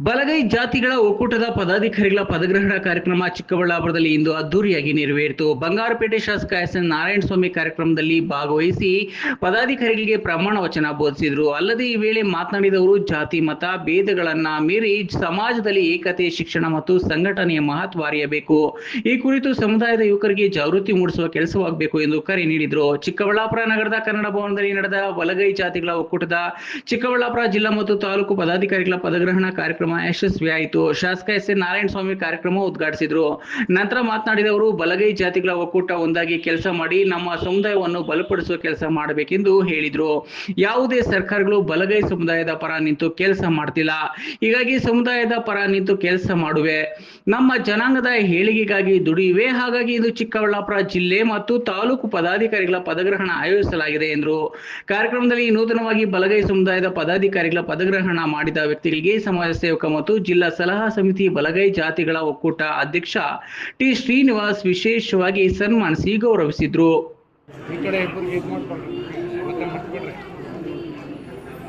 ಬಲಗೈ ಜಾತಿಗಳ ಒಕ್ಕೂಟದ ಪದಾಧಿಕಾರಿಗಳ ಪದಗ್ರಹಣ ಕಾರ್ಯಕ್ರಮ ಚಿಕ್ಕಬಳ್ಳಾಪುರದಲ್ಲಿ ಇಂದು ಅದ್ದೂರಿಯಾಗಿ ನೆರವೇರಿತು. ಬಂಗಾರಪೇಟೆ ಶಾಸಕ ಎಸ್ ಎನ್ ನಾರಾಯಣಸ್ವಾಮಿ ಕಾರ್ಯಕ್ರಮದಲ್ಲಿ ಭಾಗವಹಿಸಿ ಪದಾಧಿಕಾರಿಗಳಿಗೆ ಪ್ರಮಾಣ ವಚನ ಬೋಧಿಸಿದರು. ಅಲ್ಲದೆ ಈ ವೇಳೆ ಮಾತನಾಡಿದವರು ಜಾತಿ ಮತ ಭೇದಗಳನ್ನ ಮೀರಿ ಸಮಾಜದಲ್ಲಿ ಏಕತೆ, ಶಿಕ್ಷಣ ಮತ್ತು ಸಂಘಟನೆಯ ಮಹತ್ವ ಅರಿಯಬೇಕು. ಈ ಕುರಿತು ಸಮುದಾಯದ ಯುವಕರಿಗೆ ಜಾಗೃತಿ ಮೂಡಿಸುವ ಕೆಲಸವಾಗಬೇಕು ಎಂದು ಕರೆ ನೀಡಿದರು. ಚಿಕ್ಕಬಳ್ಳಾಪುರ ನಗರದ ಕನ್ನಡ ಭವನದಲ್ಲಿ ನಡೆದ ಬಲಗೈ ಜಾತಿಗಳ ಒಕ್ಕೂಟದ ಚಿಕ್ಕಬಳ್ಳಾಪುರ ಜಿಲ್ಲಾ ಮತ್ತು ತಾಲೂಕು ಪದಾಧಿಕಾರಿಗಳ ಪದಗ್ರಹಣ ಕಾರ್ಯಕ್ರಮ ಯಶಸ್ವಿಯಾಯಿತು. ಶಾಸಕ ಎಸ್ ಎನ್ ನಾರಾಯಣಸ್ವಾಮಿ ಕಾರ್ಯಕ್ರಮ ಉದ್ಘಾಟಿಸಿದರು. ನಂತರ ಮಾತನಾಡಿದವರು, ಬಲಗೈ ಜಾತಿಗಳ ಒಕ್ಕೂಟ ಒಂದಾಗಿ ಕೆಲಸ ಮಾಡಿ ನಮ್ಮ ಸಮುದಾಯವನ್ನು ಬಲಪಡಿಸುವ ಕೆಲಸ ಮಾಡಬೇಕೆಂದು ಹೇಳಿದರು. ಯಾವುದೇ ಸರ್ಕಾರಗಳು ಬಲಗೈ ಸಮುದಾಯದ ಪರ ನಿಂತು ಕೆಲಸ ಮಾಡ್ತಿಲ್ಲ. ಹೀಗಾಗಿ ಸಮುದಾಯದ ಪರ ನಿಂತು ಕೆಲಸ ಮಾಡುವೆ. ನಮ್ಮ ಜನಾಂಗದ ಏಳಿಗೆಗಾಗಿ ದುಡಿಯುವೆ. ಹಾಗಾಗಿ ಇದು ಚಿಕ್ಕಬಳ್ಳಾಪುರ ಜಿಲ್ಲೆ ಮತ್ತು ತಾಲೂಕು ಪದಾಧಿಕಾರಿಗಳ ಪದಗ್ರಹಣ ಆಯೋಜಿಸಲಾಗಿದೆ ಎಂದರು. ಕಾರ್ಯಕ್ರಮದಲ್ಲಿ ನೂತನವಾಗಿ ಬಲಗೈ ಸಮುದಾಯದ ಪದಾಧಿಕಾರಿಗಳ ಪದಗ್ರಹಣ ಮಾಡಿದ ವ್ಯಕ್ತಿಗಳಿಗೆ ಸಮಾಜ ಸೇವಕ ಮತ್ತು ಜಿಲ್ಲಾ ಸಲಹಾ ಸಮಿತಿ ಬಲಗೈ ಜಾತಿಗಳ ಒಕ್ಕೂಟ ಅಧ್ಯಕ್ಷ ಟಿ ಶ್ರೀನಿವಾಸ್ ವಿಶೇಷವಾಗಿ ಸನ್ಮಾನಿಸಿ ಗೌರವಿಸಿದ್ರು.